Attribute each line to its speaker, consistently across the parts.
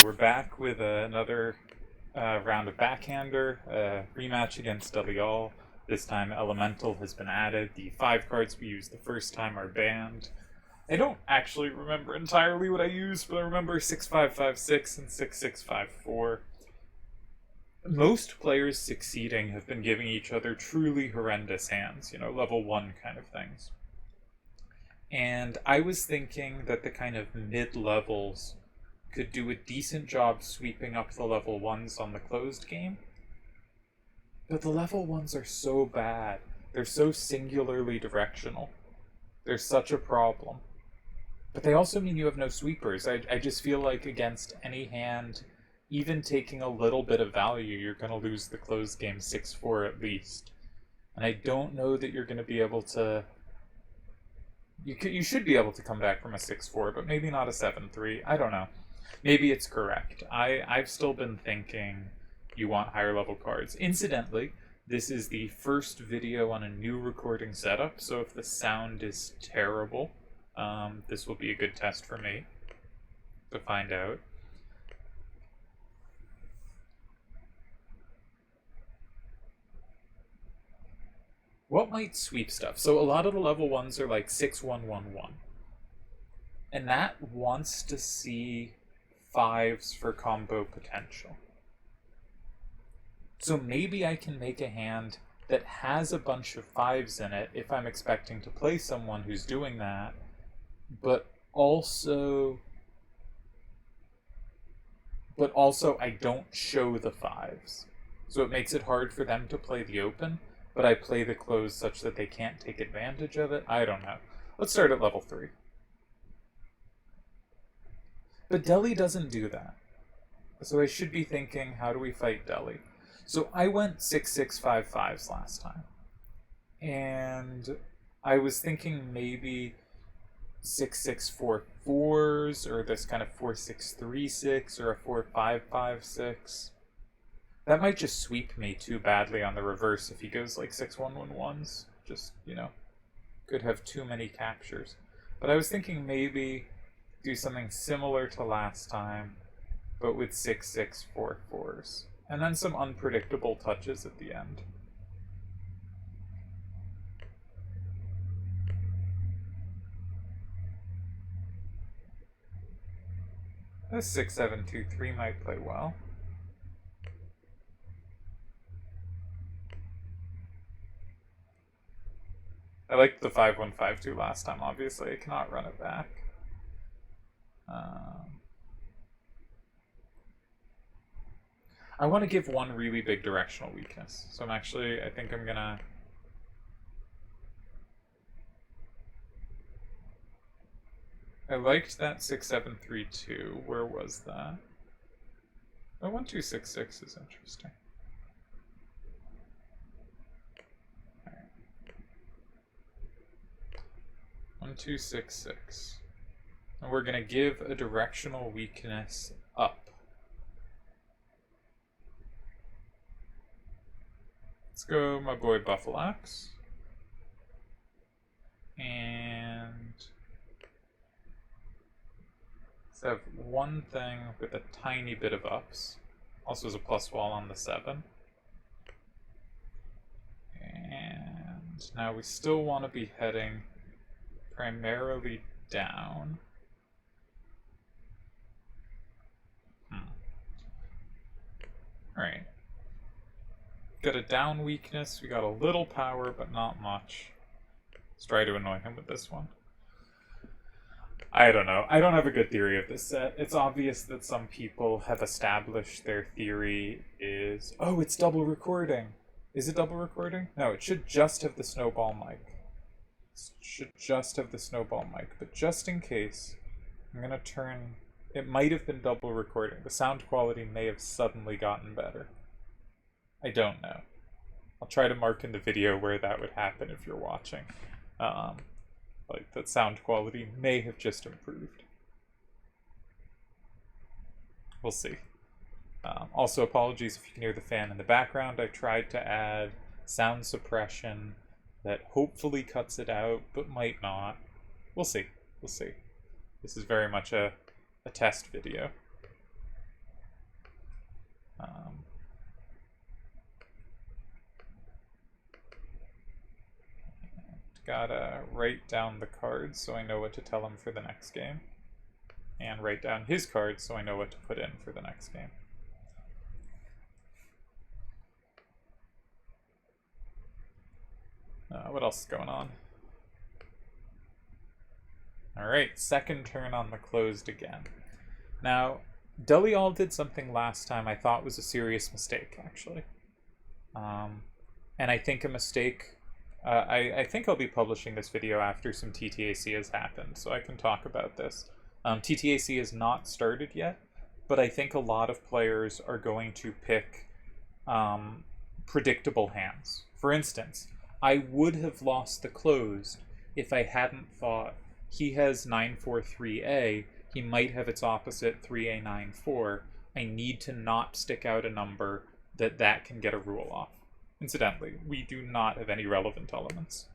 Speaker 1: we're back with another round of Backhander, rematch against Delial. This time Elemental has been added. The 5 cards we used the first time are banned. I don't actually remember entirely what I used, but I remember 6556 and 6654. Most players succeeding have been giving each other truly horrendous hands, level 1 kind of things. And I was thinking that the kind of mid-levels could do a decent job sweeping up the level 1s on the closed game. But the level 1s are so bad. They're so singularly directional. They're such a problem. But they also mean you have no sweepers. I just feel like against any hand, even taking a little bit of value, you're going to lose the closed game 6-4 at least. And I don't know that you're going to be able to... You should be able to come back from a 6-4, but maybe not a 7-3. I don't know. Maybe it's correct. I've still been thinking you want higher level cards. Incidentally, this is the first video on a new recording setup, so if the sound is terrible, this will be a good test for me to find out. What might sweep stuff? So a lot of the level 1s are like 6-1-1-1. And that wants to see 5s for combo potential. So maybe I can make a hand that has a bunch of 5s in it if I'm expecting to play someone who's doing that, but also I don't show the 5s. So it makes it hard for them to play the open, but I play the close such that they can't take advantage of it. I don't know. Let's start at level 3. But Deli doesn't do that. So I should be thinking, how do we fight Deli? So I went 6-6-5-5s last time. And I was thinking maybe 6-6-4-4s, or this kind of 4-6-3-6, or a 4-5-5-6. That might just sweep me too badly on the reverse if he goes like 6-1-1-1s. Just, could have too many captures. But I was thinking maybe do something similar to last time, but with 6-6-4-4s. And then some unpredictable touches at the end. This 6-7-2-3 might play well. I liked the 5-1-5-2 last time, obviously. I cannot run it back. I want to give one really big directional weakness. So I think I'm gonna... I liked that 6-7-3-2. Where was that? Oh, 1-2-6-6 is interesting. 1-2-6-6. And we're going to give a directional weakness up. Let's go my boy Buffalax. And let's have one thing with a tiny bit of ups. Also has a plus wall on the 7. And now we still want to be heading primarily down. Alright. Got a down weakness, we got a little power, but not much. Let's try to annoy him with this one. I don't know. I don't have a good theory of this set. It's obvious that some people have established their theory is... Oh, it's double recording! Is it double recording? No, it should just have the snowball mic. But just in case, I'm gonna turn... It might have been double recording. The sound quality may have suddenly gotten better. I don't know. I'll try to mark in the video where that would happen if you're watching. Like, that sound quality may have just improved. We'll see. Also, apologies if you can hear the fan in the background. I tried to add sound suppression that hopefully cuts it out, but might not. We'll see. We'll see. This is very much a test video. Um, Gotta write down the cards so I know what to tell him for the next game. And write down his cards so I know what to put in for the next game. What else is going on? Alright, second turn on the closed again. Now, Delial did something last time I thought was a serious mistake, actually. And I think a mistake... I think I'll be publishing this video after some TTAC has happened, so I can talk about this. TTAC has not started yet, but I think a lot of players are going to pick predictable hands. For instance, I would have lost the closed if I hadn't thought he has 943A, he might have its opposite 3A94. I need to not stick out a number that can get a rule off. Incidentally, we do not have any relevant elements.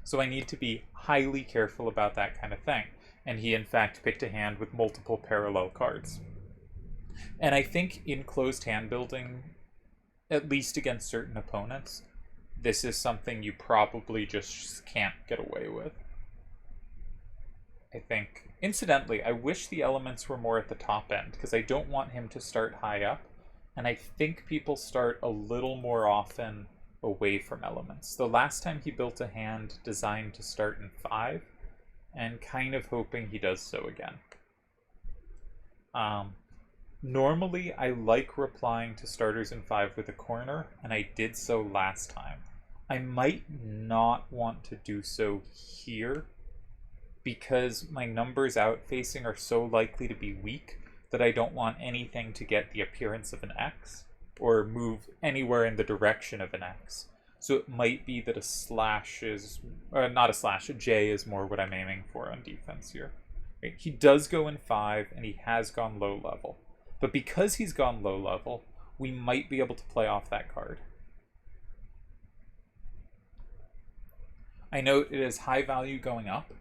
Speaker 1: So I need to be highly careful about that kind of thing. And he in fact picked a hand with multiple parallel cards. And I think in closed hand building, at least against certain opponents, this is something you probably just can't get away with. I think. Incidentally, I wish the elements were more at the top end, because I don't want him to start high up, and I think people start a little more often away from elements. The last time he built a hand designed to start in 5, and kind of hoping he does so again. Normally, I like replying to starters in 5 with a corner, and I did so last time. I might not want to do so here, because my numbers out facing are so likely to be weak that I don't want anything to get the appearance of an X or move anywhere in the direction of an X. So it might be that a slash is, not a slash, a J is more what I'm aiming for on defense here. Right? He does go in 5 and he has gone low level. But because he's gone low level, we might be able to play off that card. I note it is high value going up.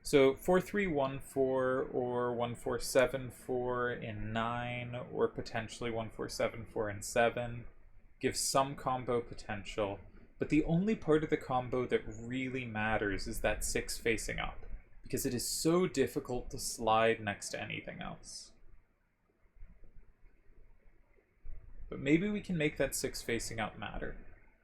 Speaker 1: So 4314 or 1474 in 9, or potentially 1474 in 7 gives some combo potential, but the only part of the combo that really matters is that 6 facing up, because it is so difficult to slide next to anything else. But maybe we can make that 6 facing up matter.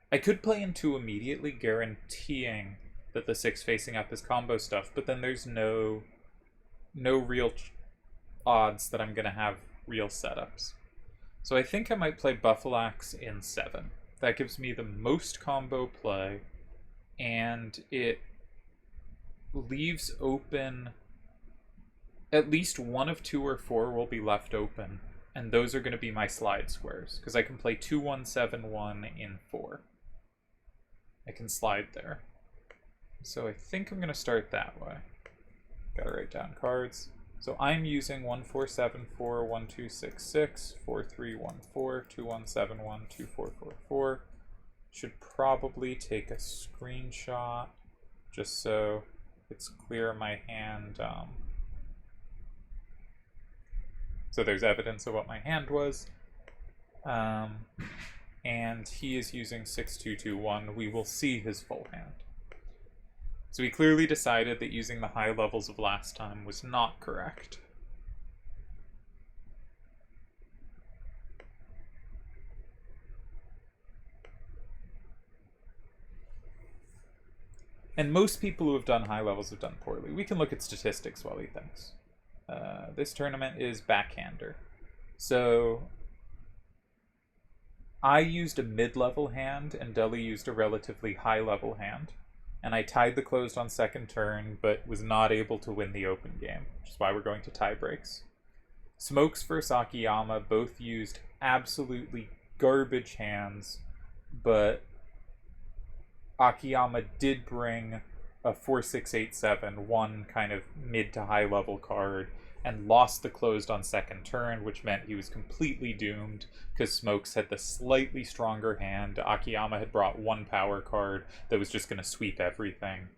Speaker 1: I could play in 2 immediately, guaranteeing that the 6 facing up is combo stuff, but then there's no real odds that I'm going to have real setups. So I think I might play Buffalax in 7. That gives me the most combo play, and it leaves open at least 1 of 2 or 4 will be left open, and those are going to be my slide squares, because I can play 2171 in 4. I can slide there. So I think I'm going to start that way. Gotta write down cards. So I'm using 1474, 1266, 4314, 2171, 2444. Should probably take a screenshot just so it's clear in my hand. So there's evidence of what my hand was. And he is using 6221. We will see his full hand. So he clearly decided that using the high levels of last time was not correct. And most people who have done high levels have done poorly. We can look at statistics while he thinks. This tournament is Backhander. So I used a mid-level hand and Deli used a relatively high-level hand. And I tied the closed on second turn, but was not able to win the open game, which is why we're going to tie breaks. Smokes versus Akiyama both used absolutely garbage hands, but Akiyama did bring a 4687, one kind of mid to high level card, and lost the closed on second turn, which meant he was completely doomed because Smokes had the slightly stronger hand. Akiyama had brought 1 power card that was just going to sweep everything.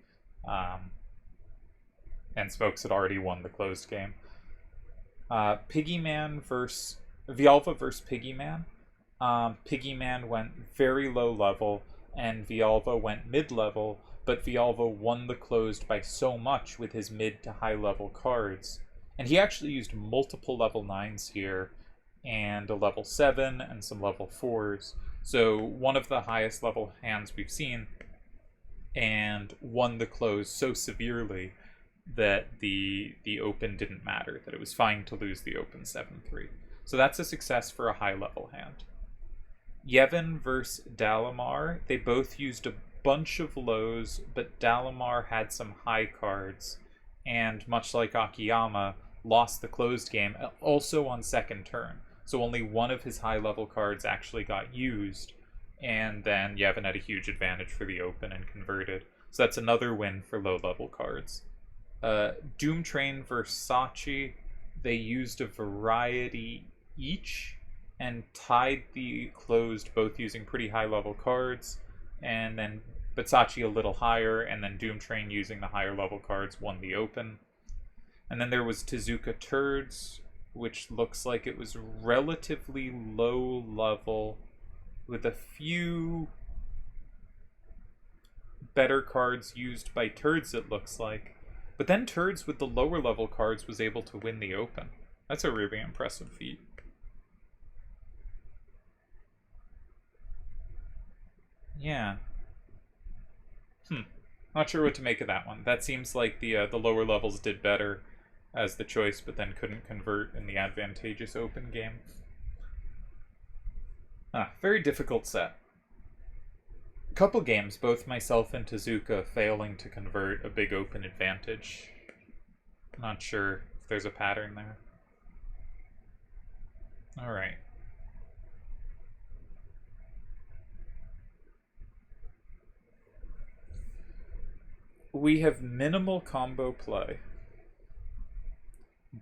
Speaker 1: And Smokes had already won the closed game. Piggyman versus Vialva versus Piggyman. Piggyman went very low level, and Vialva went mid level, but Vialva won the closed by so much with his mid to high level cards. And he actually used multiple level 9s here, and a level 7, and some level 4s. So one of the highest level hands we've seen, and won the close so severely that the open didn't matter, that it was fine to lose the open 7-3. So that's a success for a high level hand. Yevon versus Dalamar, they both used a bunch of lows, but Dalamar had some high cards, and much like Akiyama, lost the closed game also on second turn. So only one of his high level cards actually got used, and then Yevon had a huge advantage for the open and converted. So that's another win for low level cards. Doom Train versus Sachi, they used a variety each and tied the closed, both using pretty high level cards, and then but Sachi a little higher, and then Doom Train using the higher level cards won the open. And then there was Tezuka Turds, which looks like it was relatively low level with a few better cards used by Turds, it looks like. But then Turds with the lower level cards was able to win the open. That's a really impressive feat. Yeah. Not sure what to make of that one. That seems like the lower levels did better as the choice, but then couldn't convert in the advantageous open game. Very difficult set. Couple games, both myself and Tezuka failing to convert a big open advantage. Not sure if there's a pattern there. Alright. We have minimal combo play.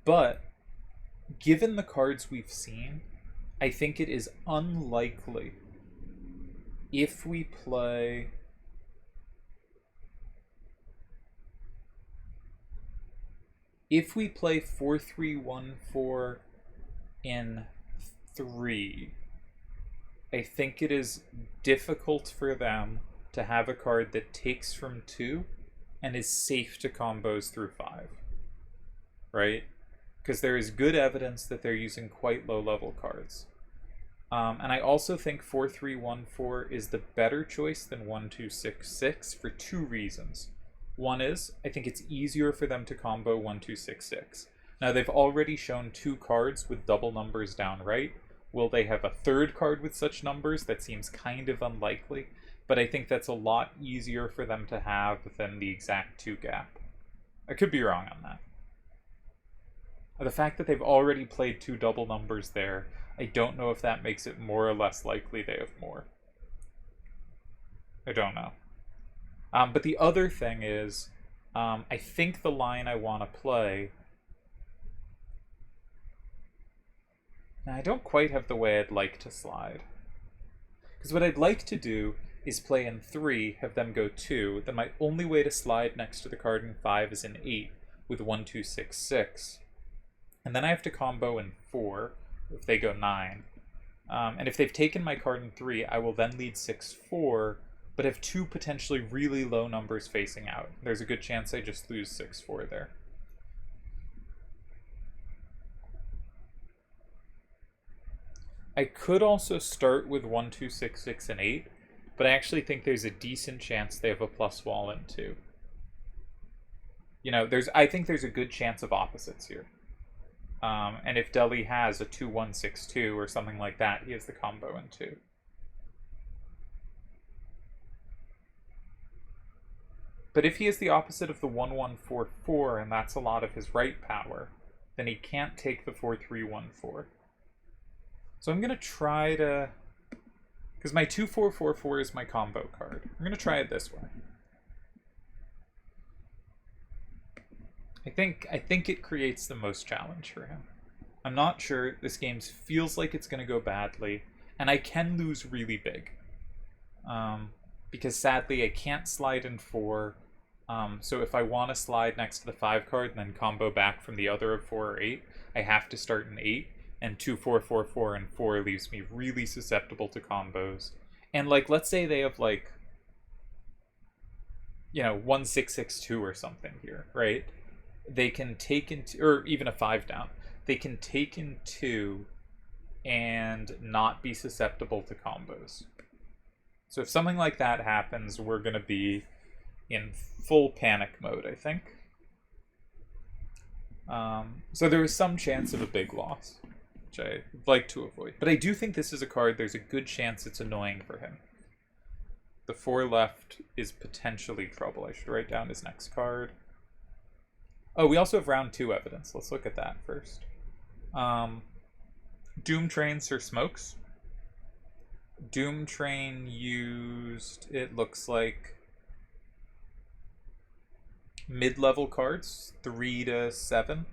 Speaker 1: But, given the cards we've seen, I think it is unlikely if we play... If we play 4-3-1-4 in 3, I think it is difficult for them to have a card that takes from 2 and is safe to combos through 5. Right? Because there is good evidence that they're using quite low-level cards. And I also think 4-3-1-4 is the better choice than 1-2-6-6 for 2 reasons. One is, I think it's easier for them to combo 1-2-6-6. Now, they've already shown 2 cards with double numbers down right. Will they have a third card with such numbers? That seems kind of unlikely. But I think that's a lot easier for them to have than the exact 2 gap. I could be wrong on that. The fact that they've already played 2 double numbers there, I don't know if that makes it more or less likely they have more. I don't know. But the other thing is, I think the line I want to play... Now, I don't quite have the way I'd like to slide. Because what I'd like to do is play in 3, have them go 2, then my only way to slide next to the card in 5 is in 8, with 1-2-6-6. And then I have to combo in 4, if they go 9. And if they've taken my card in 3, I will then lead 6-4, but have 2 potentially really low numbers facing out. There's a good chance I just lose 6-4 there. I could also start with 1-2-6-6 and 8, but I actually think there's a decent chance they have a plus wall in 2. You know, I think there's a good chance of opposites here. And if Deli has a 2-1-6-2 or something like that, he has the combo in 2. But if he is the opposite of the 1-1-4-4, and that's a lot of his right power, then he can't take the 4-3-1-4. So I'm going to try to... Because my 2-4-4-4 is my combo card. I'm going to try it this way. I think it creates the most challenge for him. I'm not sure. This game feels like it's going to go badly, and I can lose really big. Because sadly, I can't slide in 4, So if I want to slide next to the 5 card and then combo back from the other of 4 or 8, I have to start an 8, and 2, 4, 4, 4, and 4 leaves me really susceptible to combos. And, like, let's say they have, like, 1, 6, 6, 2 or something here, right? They can take into, or even a 5 down, they can take in 2 and not be susceptible to combos. So if something like that happens, we're going to be in full panic mode, I think. So there is some chance of a big loss, which I'd like to avoid. But I do think this is a card, there's a good chance it's annoying for him. The 4 left is potentially trouble. I should write down his next card. Oh, we also have round 2 evidence. Let's look at that first. Doom Train Sir Smokes. Doom Train used, it looks like, mid-level cards, 3 to 7,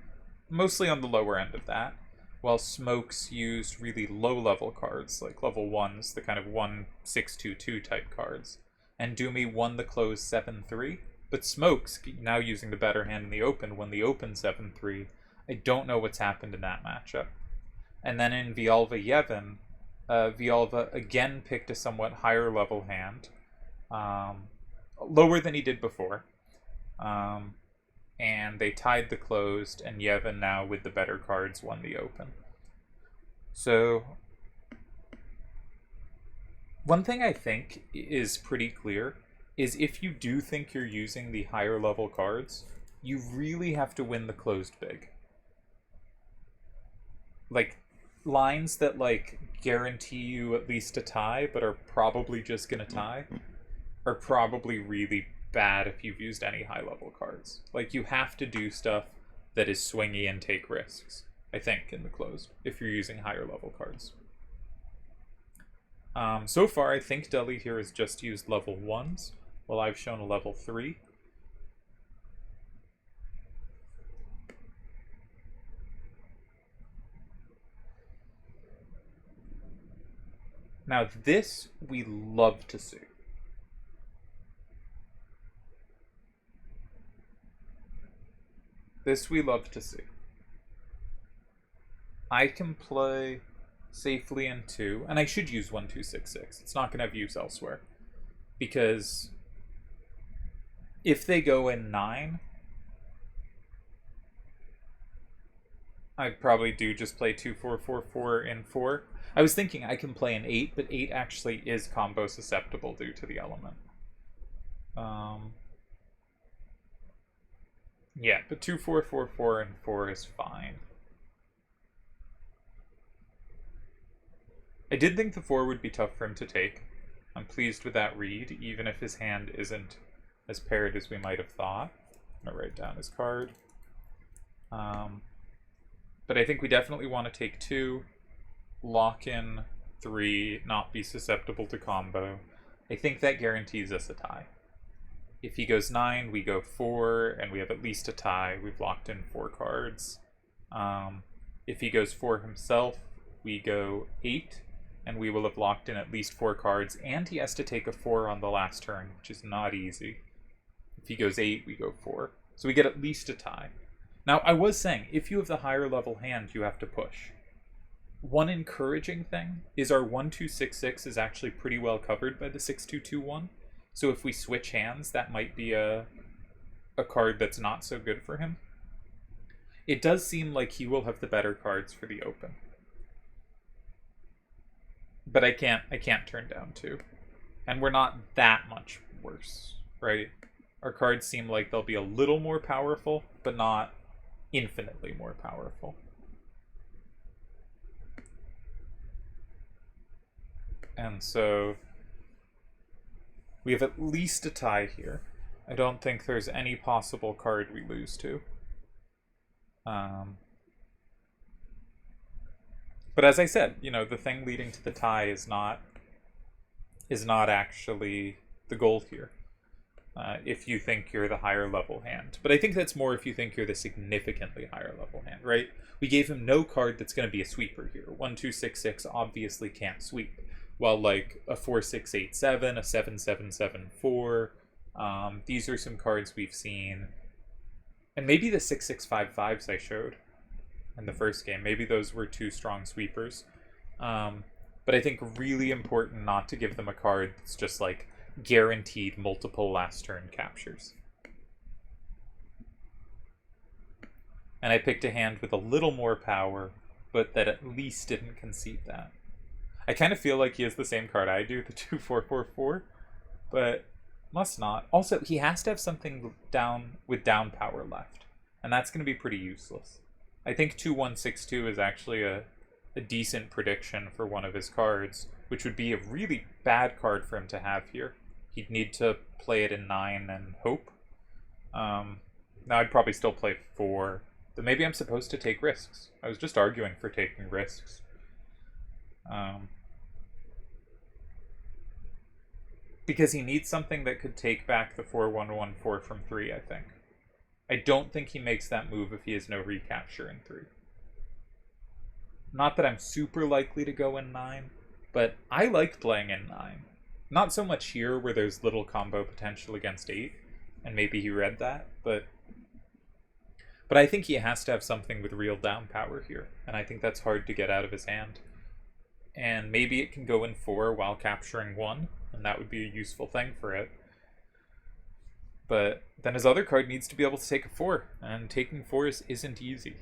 Speaker 1: mostly on the lower end of that, while Smokes used really low-level cards, like level 1s, the kind of 1, 6, 2, 2 type cards. And Doomy won the close 7-3, but Smokes, now using the better hand in the open, won the open 7-3. I don't know what's happened in that matchup. And then in Vialva Yevon, Vialva again picked a somewhat higher level hand, lower than he did before. And they tied the closed, and Yevon now with the better cards won the open. So one thing I think is pretty clear is if you do think you're using the higher level cards, you really have to win the closed big. Like, lines that, like, guarantee you at least a tie, but are probably just gonna tie, are probably really bad if you've used any high level cards. Like, you have to do stuff that is swingy and take risks, I think, in the closed, if you're using higher level cards. So far, I think Deli here has just used level 1s, while I've shown a level 3. Now this we love to see. This we love to see. I can play safely in 2, and I should use 1, 2, 6, 6. It's not going to have use elsewhere. Because if they go in 9, I'd probably do just play 2, 4, 4, 4 in 4. I was thinking I can play an 8, but 8 actually is combo susceptible due to the element. Yeah, but 2, 4, 4, 4, and 4 is fine. I did think the 4 would be tough for him to take. I'm pleased with that read, even if his hand isn't as paired as we might have thought. I'm going to write down his card. But I think we definitely want to take 2, lock in 3, not be susceptible to combo. I think that guarantees us a tie. If he goes 9, we go 4, and we have at least a tie. We've locked in 4 cards. If he goes 4 himself, we go 8, and we will have locked in at least 4 cards, and he has to take a 4 on the last turn, which is not easy. If he goes 8, we go 4. So we get at least a tie. Now, I was saying, if you have the higher level hand, you have to push. One encouraging thing is our 1, 2, 6, 6 is actually pretty well covered by the 6, 2, 2, 1. So if we switch hands, that might be a card that's not so good for him. It does seem like he will have the better cards for the open. But I can't turn down 2. And we're not that much worse, right? Our cards seem like they'll be a little more powerful, but not infinitely more powerful. And so we have at least a tie here. I don't think there's any possible card we lose to. But as I said, the thing leading to the tie is not actually the goal here. If you think you're the higher level hand. But I think that's more if you think you're the significantly higher level hand, right? We gave him no card that's going to be a sweeper here. 1, 2, 6, 6 obviously can't sweep. While like a 4, 6, 8, 7, a 7, 7, 7, 4, These are some cards we've seen, and maybe the 6655s I showed in the first game. Maybe those were two strong sweepers. But I think really important not to give them a card that's just like guaranteed multiple last turn captures. And I picked a hand with a little more power, but that at least didn't concede that. I kind of feel like he has the same card I do, the 2-4-4-4, but must not. Also, he has to have something down with down power left, and that's going to be pretty useless. I think 2-1-6-2 is actually a decent prediction for one of his cards, which would be a really bad card for him to have here. He'd need to play it in 9 and hope. Now I'd probably still play 4, but maybe I'm supposed to take risks. I was just arguing for taking risks. Because he needs something that could take back the 4-1-1-4 from 3, I think. I don't think he makes that move if he has no recapture in 3. Not that I'm super likely to go in 9, but I like playing in 9. Not so much here where there's little combo potential against 8, and maybe he read that, but I think he has to have something with real down power here, and I think that's hard to get out of his hand. And maybe it can go in 4 while capturing 1, and that would be a useful thing for it. But then his other card needs to be able to take a 4, and taking 4s isn't easy.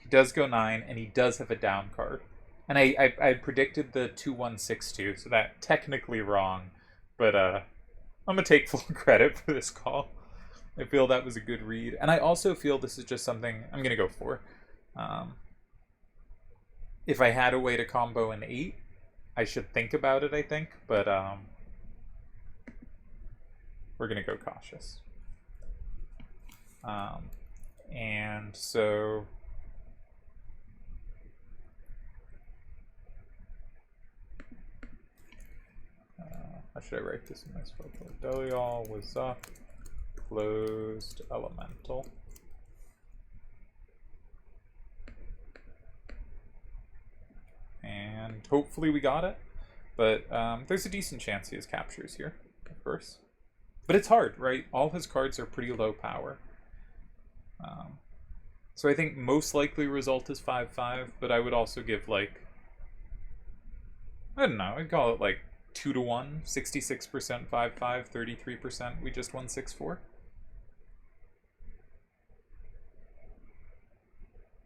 Speaker 1: He does go 9, and he does have a down card. And I predicted the 2-1-6-2, so that technically wrong, but I'm gonna take full credit for this call. I feel that was a good read, and I also feel this is just something I'm gonna go for. If I had a way to combo an 8, I should think about it, I think, but we're gonna go cautious. And so how should I write this in my spellbook? Delial, Wazzup, closed elemental. And hopefully we got it. But there's a decent chance he has captures here, of course. But it's hard, right? All his cards are pretty low power. So I think most likely result is 5-5, but I would also give like, I don't know, I'd call it like 2-1, 66% 5-5, 33% we just won 6-4.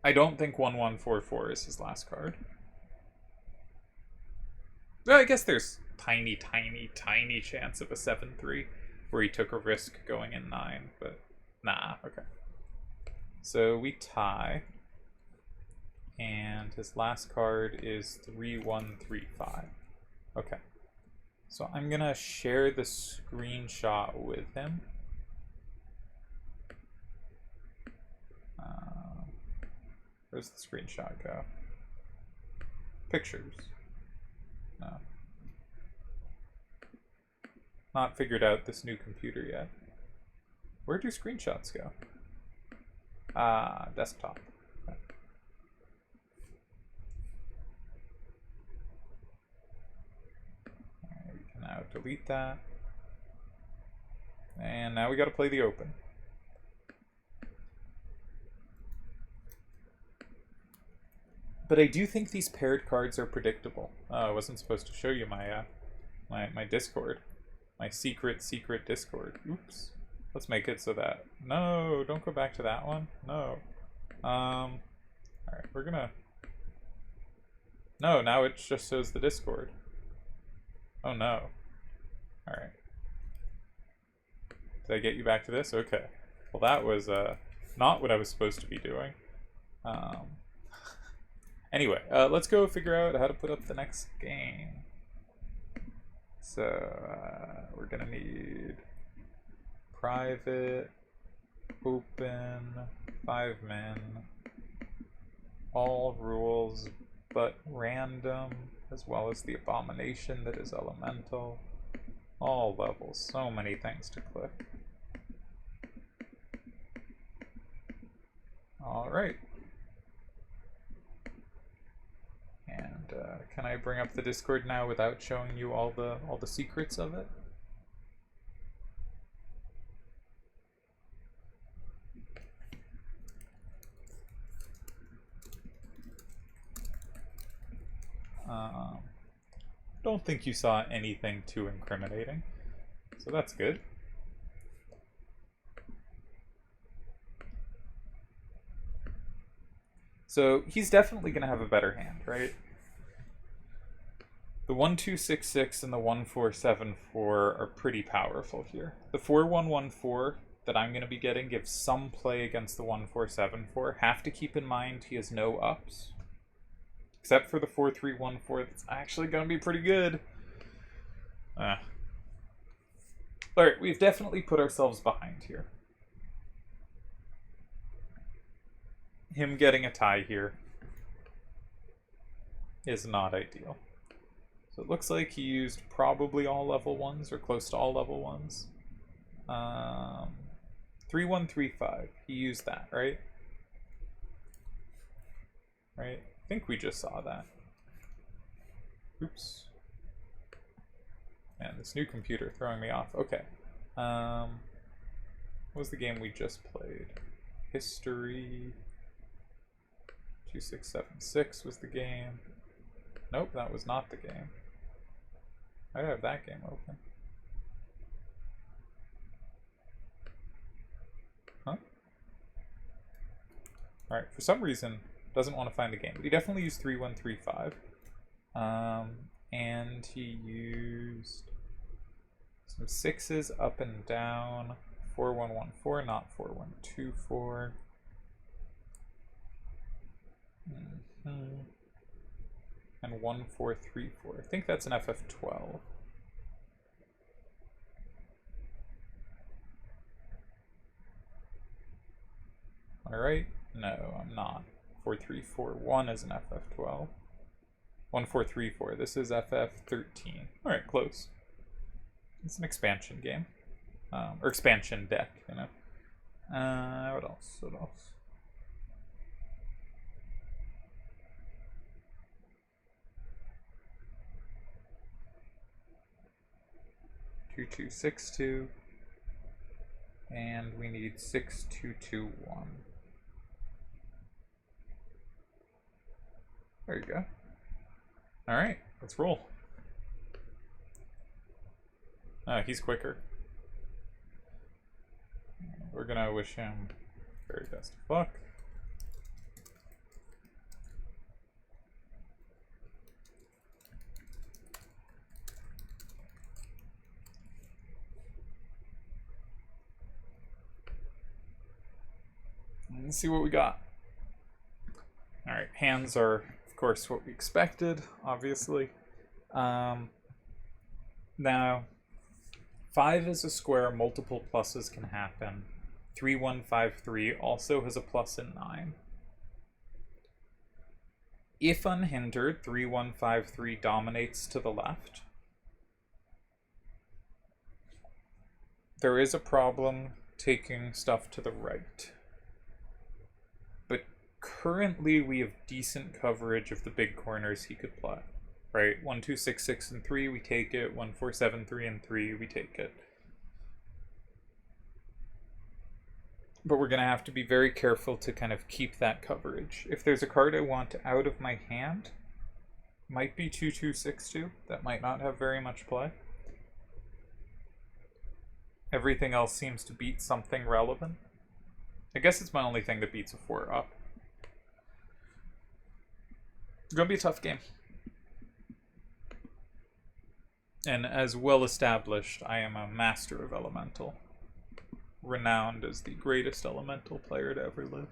Speaker 1: I don't think 1-1-4-4 is his last card. Well, I guess there's tiny chance of a 7-3 where he took a risk going in 9, but nah, okay. So we tie, and his last card is 3-1-3-5. Okay. So I'm gonna share the screenshot with him. Where's the screenshot go? Pictures. No. Not figured out this new computer yet. Where do screenshots go? Desktop. Okay. Right, we can now delete that. And now we gotta play the open. But I do think these paired cards are predictable. I wasn't supposed to show you my my Discord. My secret Discord. Oops. Let's make it so that... No, don't go back to that one. No. Alright, we're gonna... No, now it just shows the Discord. Oh no. Alright. Did I get you back to this? Okay. Well, that was not what I was supposed to be doing. Anyway, let's go figure out how to put up the next game. So, we're gonna need private, open, 5 men, all rules but random, as well as the abomination that is elemental, all levels, so many things to click. Alright. Can I bring up the Discord now without showing you all the secrets of it? Don't think you saw anything too incriminating, so that's good. So he's definitely going to have a better hand, right? The 1266 and the 1474 are pretty powerful here. The 4114 that I'm going to be getting gives some play against the 1474. Have to keep in mind he has no ups. Except for the 4314, that's actually going to be pretty good. Alright, we've definitely put ourselves behind here. Him getting a tie here is not ideal. So it looks like he used probably all level 1s, or close to all level 1s. 3135, he used that, right? Right? I think we just saw that. Oops. Man, this new computer throwing me off. Okay. What was the game we just played? History. 2676 was the game. Nope, that was not the game. I have that game open. Huh? Alright, for some reason, doesn't want to find the game, but he definitely used 3135. And he used some 6s up and down. 4114, not 4124. And 1434. I think that's an FF12. Am I right? No, I'm not. 4341 is an FF12. 1434. This is FF13. Alright, close. It's an expansion game. Or expansion deck, you know. What else? What else? Two, 262, and we need 6221. There you go. All right, let's roll. He's quicker. We're gonna wish him very best of luck. Let's see what we got. Alright, hands are, of course, what we expected, obviously. Now, 5 is a square, multiple pluses can happen. 3153 also has a plus in 9. If unhindered, 3153 dominates to the left. There is a problem taking stuff to the right. But currently we have decent coverage of the big corners he could play. Right? 1266 and 3, we take it. 1473 and 3, we take it. But we're going to have to be very careful to kind of keep that coverage. If there's a card I want out of my hand, might be 2262. That might not have very much play. Everything else seems to beat something relevant. I guess it's my only thing that beats a 4 up. It's going to be a tough game. And as well established, I am a master of Elemental. Renowned as the greatest Elemental player to ever live.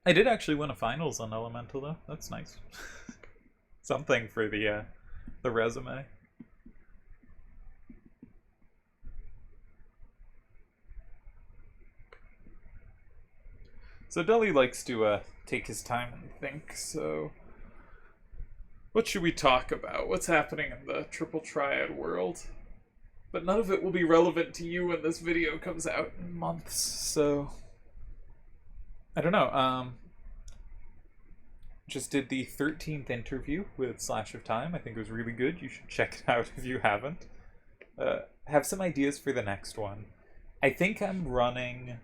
Speaker 1: I did actually win a finals on Elemental though. That's nice. Something for the resume. So Deli likes to take his time and think, so what should we talk about? What's happening in the Triple Triad world? But none of it will be relevant to you when this video comes out in months, so I don't know. just did the 13th interview with Slash of Time. I think it was really good. You should check it out if you haven't. Have some ideas for the next one. I think I'm running.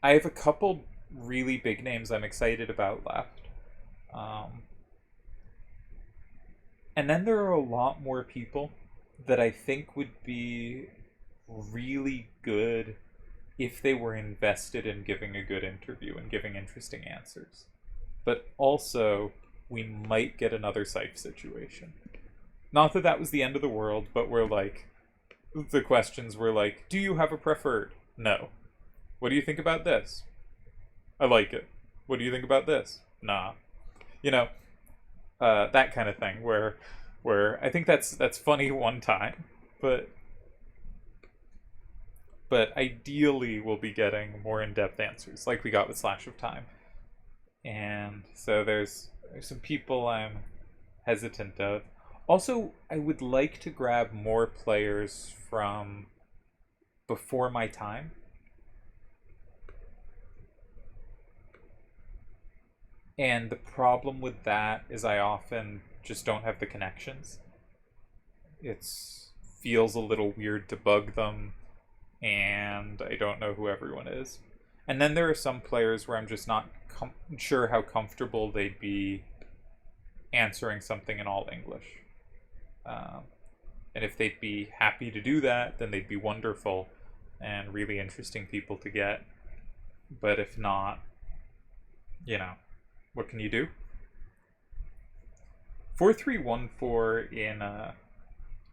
Speaker 1: I have a couple really big names I'm excited about left. And then there are a lot more people that I think would be really good if they were invested in giving a good interview and giving interesting answers. But also, we might get another Scythe situation. Not that that was the end of the world, but we're like, the questions were like, do you have a preferred? No. What do you think about this? I like it. What do you think about this? Nah. You know, that kind of thing where I think that's funny one time, but ideally we'll be getting more in-depth answers like we got with Slash of Time. And so there's some people I'm hesitant of. Also, I would like to grab more players from before my time. And the problem with that is I often just don't have the connections. It feels a little weird to bug them, and I don't know who everyone is. And then there are some players where I'm just not sure how comfortable they'd be answering something in all English. And if they'd be happy to do that, then they'd be wonderful and really interesting people to get. But if not, what can you do? 4314 in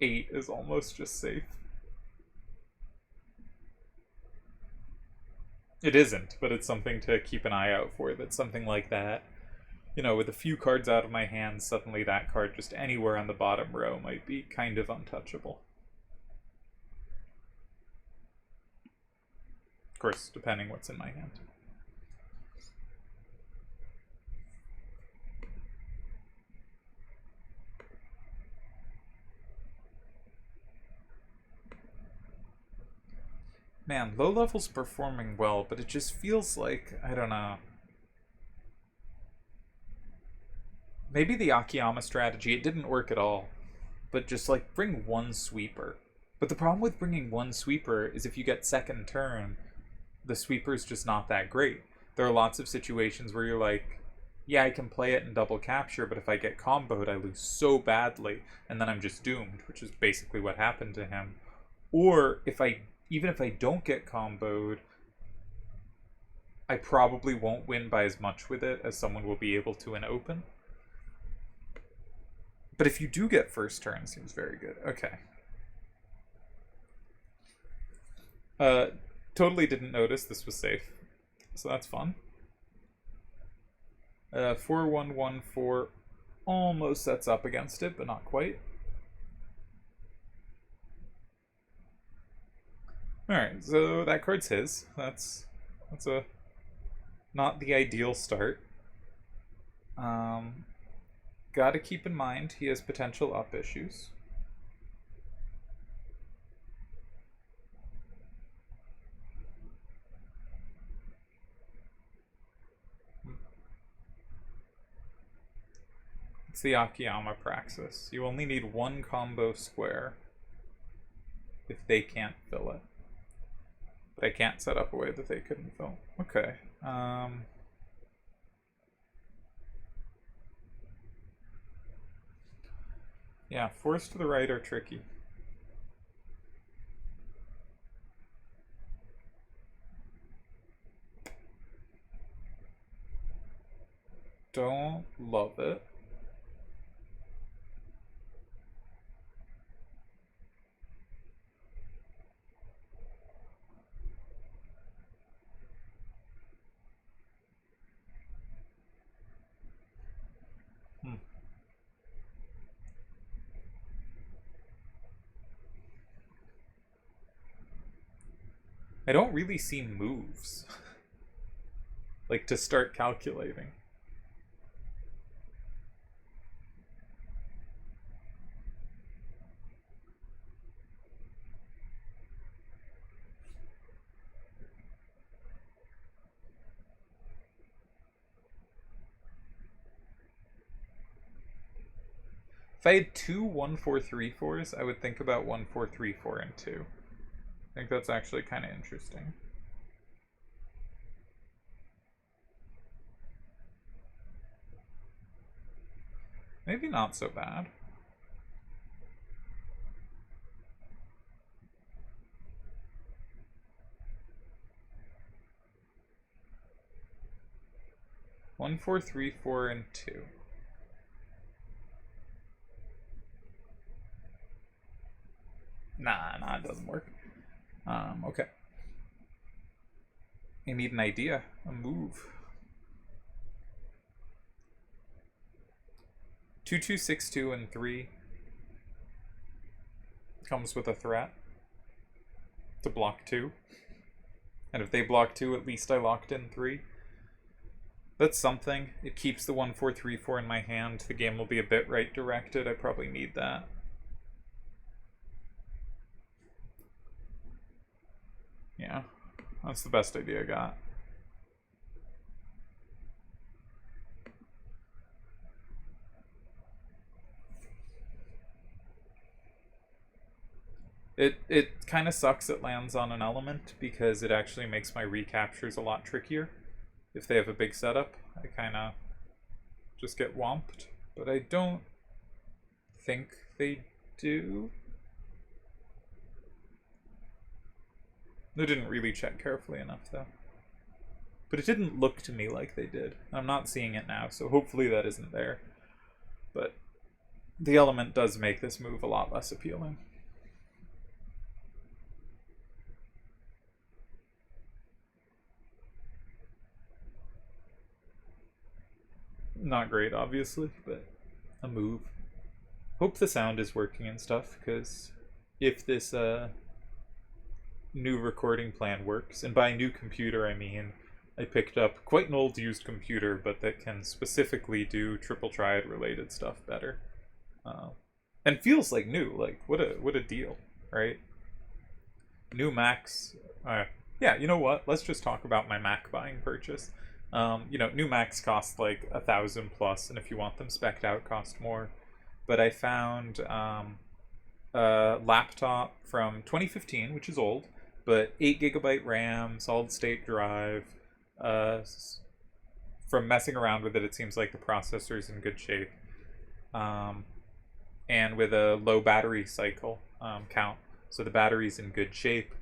Speaker 1: 8 is almost just safe. It isn't, but it's something to keep an eye out for. That's something like that. With a few cards out of my hand, suddenly that card just anywhere on the bottom row might be kind of untouchable. Of course, depending what's in my hand. Man, low level's performing well, but it just feels like, I don't know. Maybe the Akiyama strategy, it didn't work at all. But just like bring one sweeper. But the problem with bringing one sweeper is if you get second turn, the sweeper's just not that great. There are lots of situations where you're like, yeah, I can play it in double capture, but if I get comboed, I lose so badly, and then I'm just doomed, which is basically what happened to him. Or even if I don't get comboed, I probably won't win by as much with it as someone will be able to in open. But if you do get first turn, it seems very good. Okay. Totally didn't notice this was safe. So that's fun. 4114 almost sets up against it, but not quite. Alright, so that card's his. That's a not the ideal start. Gotta keep in mind he has potential up issues. It's the Akiyama praxis. You only need one combo square if they can't fill it. But I can't set up a way that they couldn't fill. Okay. Yeah, fours to the right are tricky. Don't love it. I don't really see moves. Like, to start calculating. If I had two 1-4-3-4s, I would think about 1-4-3-4 and 2. I think that's actually kind of interesting. Maybe not so bad. One, 4, 3, 4, and 2. Nah, it doesn't work. Okay. I need an idea, a move. 2, 2, 6, 2, and 3 comes with a threat to block 2. And if they block 2, at least I locked in 3. That's something. It keeps the 1-4-3-4 in my hand. The game will be a bit right directed. I probably need that. Yeah, that's the best idea I got. It kind of sucks it lands on an element because it actually makes my recaptures a lot trickier. If they have a big setup, I kind of just get whomped. But I don't think they do. They didn't really check carefully enough, though. But it didn't look to me like they did. I'm not seeing it now, so hopefully that isn't there. But the element does make this move a lot less appealing. Not great, obviously, but a move. Hope the sound is working and stuff, because if this new recording plan works, and by new computer I mean I picked up quite an old used computer, but that can specifically do triple triad related stuff better, and feels like new. Like what a deal, right? New Macs. Yeah, you know what? Let's just talk about my Mac buying purchase. New Macs cost like 1,000 plus, and if you want them spec'd out, cost more. But I found a laptop from 2015, which is old, but 8GB RAM, solid state drive. From messing around with it, it seems like the processor's in good shape, and with a low battery cycle count, so the battery's in good shape.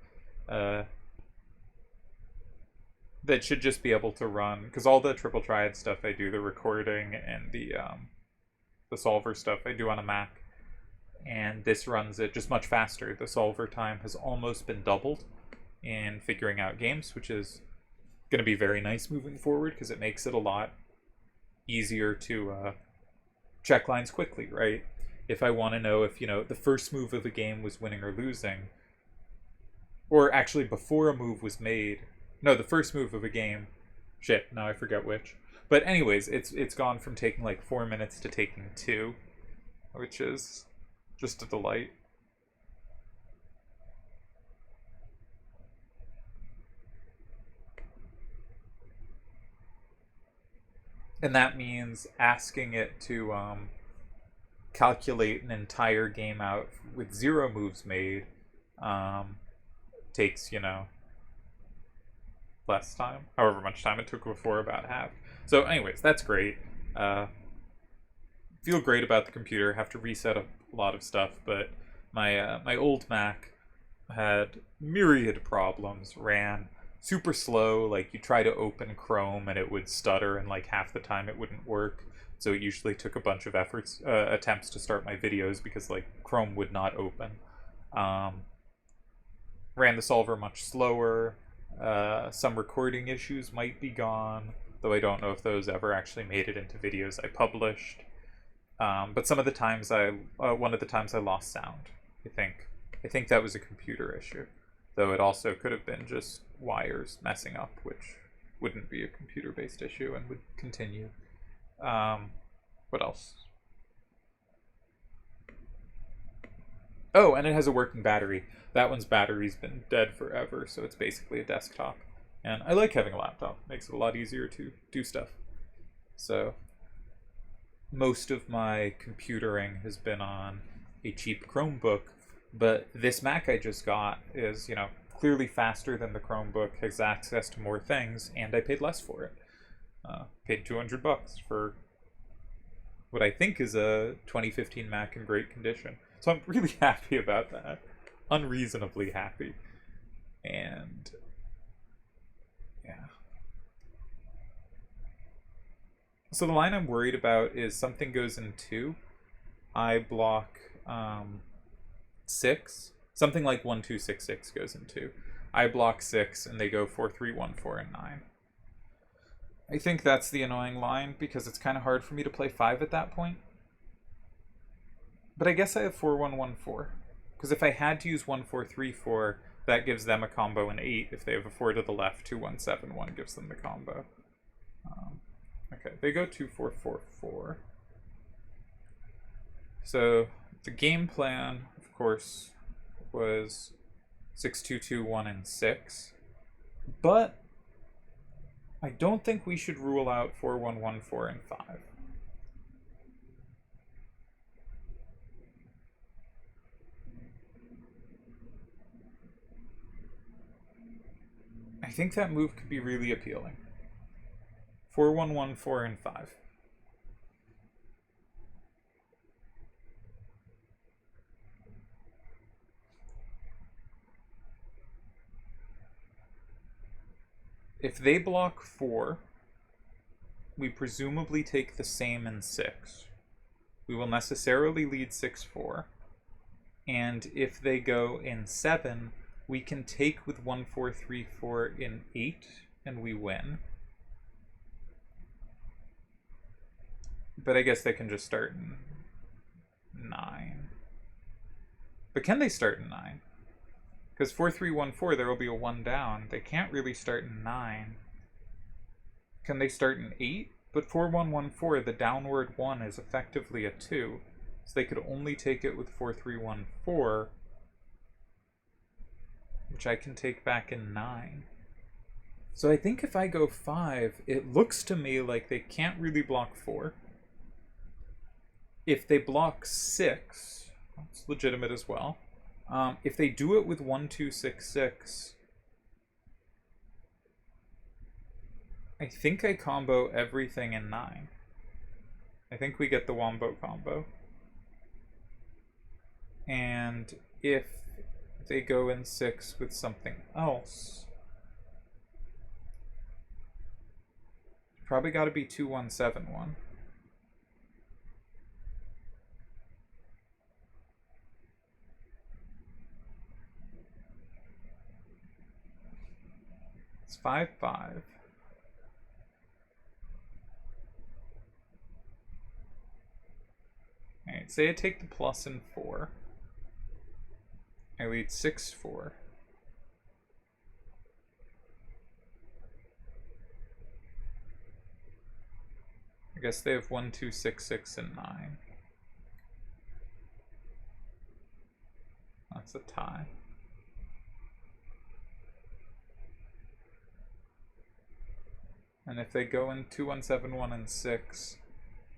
Speaker 1: That should just be able to run, because all the triple triad stuff I do, the recording and the solver stuff I do on a Mac, and this runs it just much faster. The solver time has almost been doubled in figuring out games, which is going to be very nice moving forward because it makes it a lot easier to check lines quickly, right? If I want to know if, the first move of the game was winning or losing, or actually before a move was made. No, the first move of a game. Shit, now I forget which. But anyways, it's gone from taking like 4 minutes to taking 2, which is just a delight. And that means asking it to calculate an entire game out with 0 moves made takes, less time. However much time it took before, about half. So anyways, that's great. Feel great about the computer. Have to reset a lot of stuff, but my old Mac had myriad problems. Ran super slow. Like you try to open Chrome and it would stutter, and like half the time it wouldn't work. So it usually took a bunch of attempts to start my videos because like Chrome would not open. Ran the solver much slower. Some recording issues might be gone, though I don't know if those ever actually made it into videos I published. But some of the times one of the times I lost sound. I think that was a computer issue, though it also could have been just wires messing up, which wouldn't be a computer-based issue and would continue. What else? Oh, and it has a working battery. That one's battery's been dead forever, so it's basically a desktop. And I like having a laptop. Makes it a lot easier to do stuff. So, most of my computering has been on a cheap Chromebook, but this Mac I just got is, clearly faster than the Chromebook, has access to more things, and I paid less for it. Paid $200 for what I think is a 2015 Mac in great condition. So I'm really happy about that. Unreasonably happy. And yeah. So the line I'm worried about is something goes in 2. I block 6. Something like 1266 goes in 2. I block 6 and they go 4-3-1-4 and 9. I think that's the annoying line because it's kind of hard for me to play 5 at that point. But I guess I have 4-1-1-4. Because if I had to use 1-4-3-4, that gives them a combo in 8. If they have a 4 to the left, 2-1-7-1 gives them the combo. Okay, they go 2-4-4-4. So the game plan, of course, was 6-2-2-1 and 6. But I don't think we should rule out 4-1-1-4 and 5. I think that move could be really appealing. 4-1-1-4 and 5. If they block 4, we presumably take the same in 6. We will necessarily lead 6-4. And if they go in 7, we can take with 1-4-3-4 in 8, and we win. But I guess they can just start in 9. But can they start in 9? Because 4-3-1-4, there will be a 1 down. They can't really start in 9. Can they start in 8? But 4-1-1-4, the downward 1 is effectively a 2. So they could only take it with 4-3-1-4, which I can take back in 9. So I think if I go 5, it looks to me like they can't really block 4. If they block 6, that's legitimate as well. If they do it with 1-2-6-6, I think I combo everything in 9. I think we get the Wombo combo. And if they go in 6 with something else, probably got to be 2-1-7-1. It's 5-5. Alright, say I take the plus in 4. I lead 6-4. I guess they have 1-2-6-6 and 9. That's a tie. And if they go in 2-1-7-1 and 6,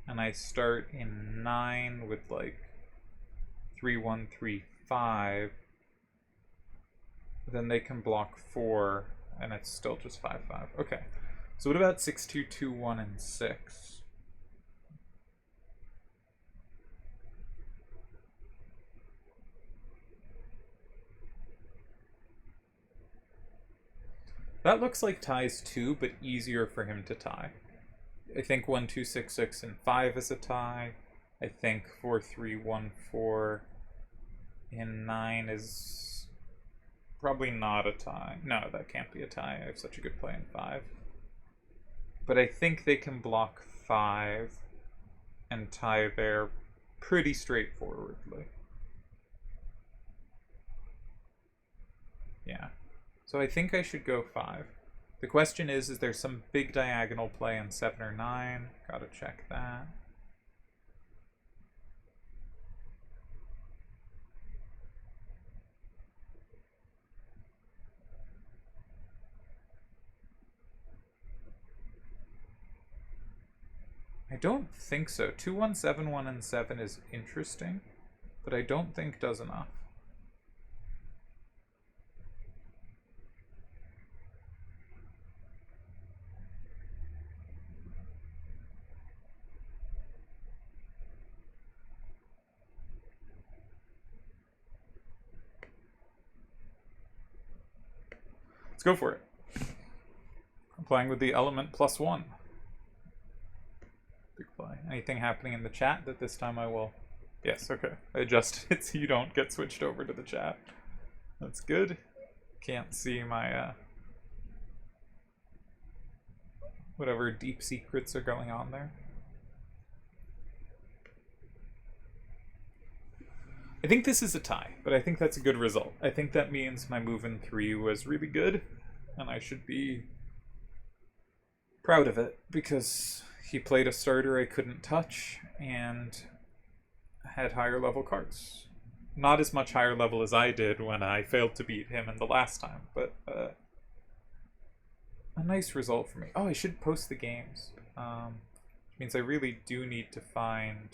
Speaker 1: and I start in 9 with like 3-1-3-5, then they can block 4, and it's still just 5-5. Okay. So what about 6-2-2-1 and 6? That looks like ties too, but easier for him to tie. I think 1-2-6-6 and 5 is a tie. I think 4-3-1-4 in 9 is probably not a tie. No, that can't be a tie. I have such a good play in 5. But I think they can block 5 and tie there pretty straightforwardly. Yeah. So I think I should go 5. The question is there some big diagonal play in 7 or 9? Gotta check that. I don't think so. 2, 1, 7, 1, and 7 is interesting, but I don't think does enough. Let's go for it. I'm playing with the element +1. Big play. Anything happening in the chat that this time I will... Yes, okay. I adjusted it so you don't get switched over to the chat. That's good. Can't see my, whatever deep secrets are going on there. I think this is a tie, but I think that's a good result. I think that means my move in 3 was really good, and I should be proud of it, because he played a starter I couldn't touch, and had higher level cards. Not as much higher level as I did when I failed to beat him in the last time, but a nice result for me. Oh, I should post the games. Which means I really do need to find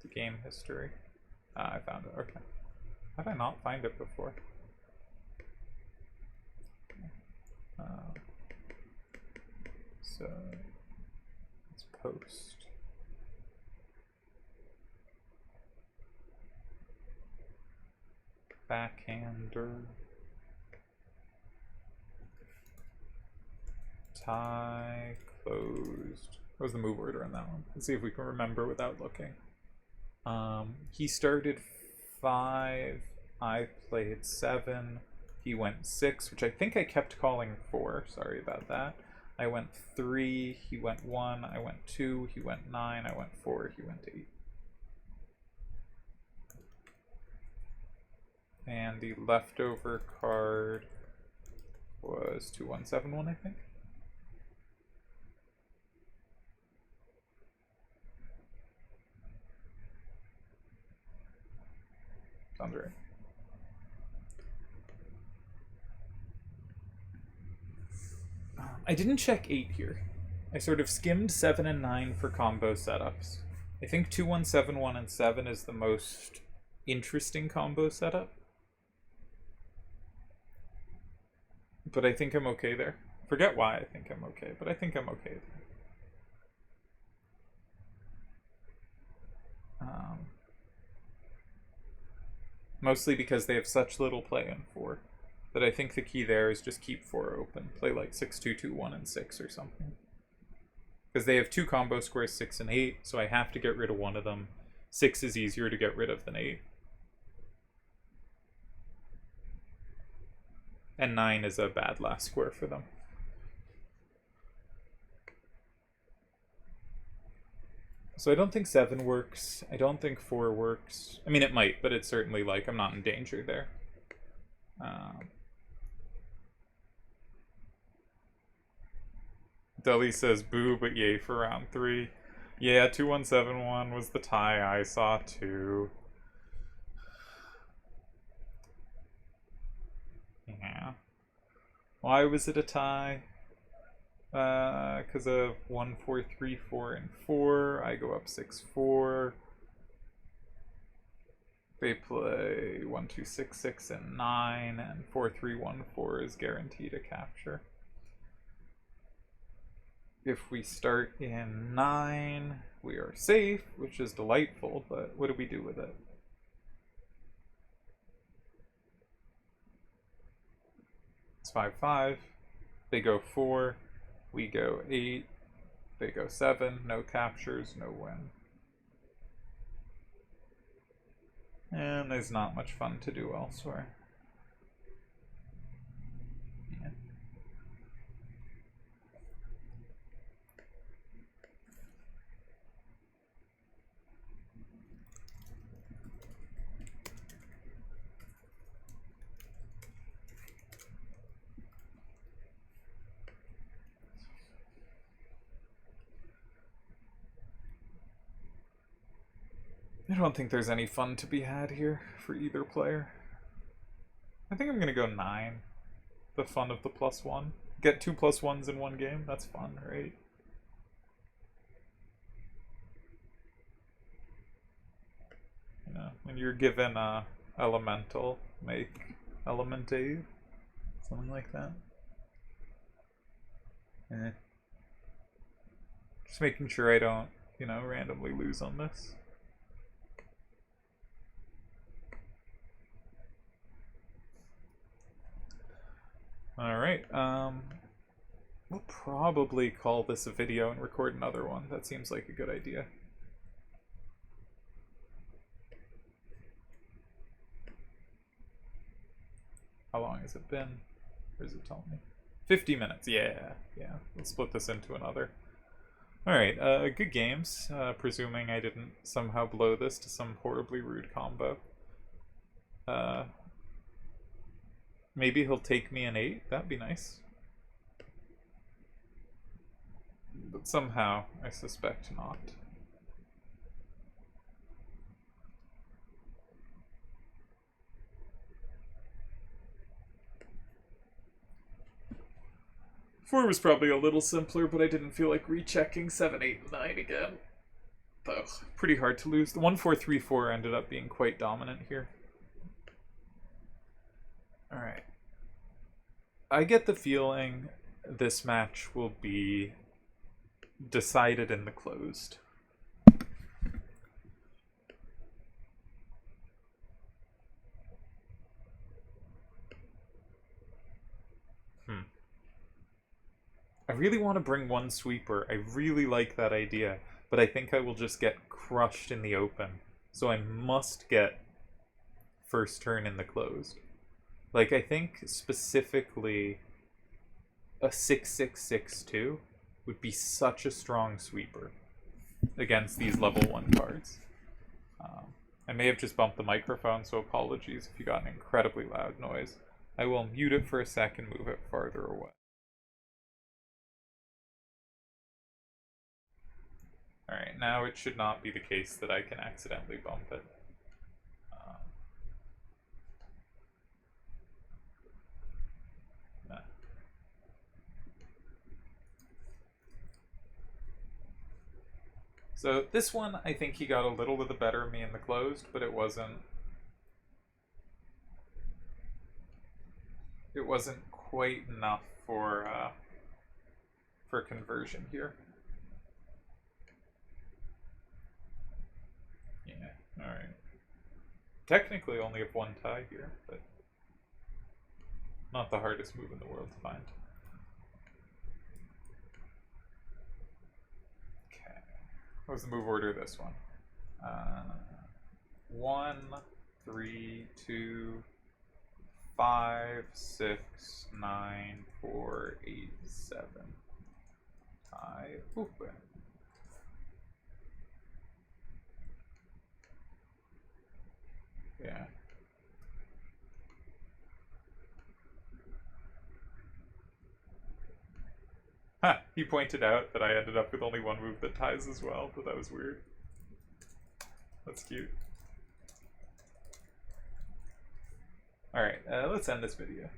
Speaker 1: the game history. I found it. Okay. How did I not find it before? So let's post. Backhander. Tie closed. What was the move order on that one? Let's see if we can remember without looking. He started 5, I played 7, he went 6, which I think I kept calling 4, sorry about that. I went 3, he went 1, I went 2, he went 9, I went 4, he went 8. And the leftover card was 2171, I think. Sounds right. I didn't check 8 here. I sort of skimmed 7 and 9 for combo setups. I think 2, 1, 7, 1, and 7 is the most interesting combo setup. But I think I'm okay there. Forget why I think I'm okay, but I think I'm okay there. Mostly because they have such little play in 4 that I think the key there is just keep 4 open. Play like 6, 2, 2, 1, and 6 or something. Because they have 2 combo squares, 6 and 8, so I have to get rid of one of them. 6 is easier to get rid of than 8. And 9 is a bad last square for them. So I don't think 7 works. I don't think 4 works. I mean, it might, but it's certainly like I'm not in danger there. Deli says boo, but yay for round 3. Yeah, 2171 was the tie I saw too. Yeah. Why was it a tie? Because of 1, 4, 3, 4, and 4. I go up 6, 4. They play 1, 2, 6, 6, and 9, and 4, 3, 1, 4 is guaranteed a capture. If we start in 9, we are safe, which is delightful, but what do we do with it? It's 5, 5. They go 4. We go 8. They go 7. No captures, no win. And there's not much fun to do elsewhere. Yeah. I don't think there's any fun to be had here for either player. I think I'm gonna go 9. The fun of the +1. Get 2 +1s in one game, that's fun, right? When you're given a elemental, make element A, something like that. Just making sure I don't, randomly lose on this. Alright, we'll probably call this a video and record another one. That seems like a good idea. How long has it been? Where does it tell me? 50 minutes. Yeah. Let's split this into another. Alright, good games. Presuming I didn't somehow blow this to some horribly rude combo. Maybe he'll take me an 8. That'd be nice. But somehow, I suspect not. Four was probably a little simpler, but I didn't feel like rechecking 7, 8, and 9 again. Though, pretty hard to lose. The 1, 4, 3, 4 ended up being quite dominant here. Alright. I get the feeling this match will be decided in the closed. I really want to bring one sweeper. I really like that idea, but I think I will just get crushed in the open. So I must get first turn in the closed. Like, I think specifically a 6-6-6-2 would be such a strong sweeper against these level 1 cards. I may have just bumped the microphone, so apologies if you got an incredibly loud noise. I will mute it for a sec and move it farther away. Alright, now it should not be the case that I can accidentally bump it. Nah. So this one, I think he got a little of the better of me in the closed, but it wasn't quite enough for conversion here. Yeah, alright. Technically only have one tie here, but not the hardest move in the world to find. Okay. What was the move order this one? 1, 3, 2, 5, 6, 9, 4, 8, 7. Tie. Open. Yeah. Ha! He pointed out that I ended up with only one move that ties as well, but that was weird. That's cute. Alright, let's end this video.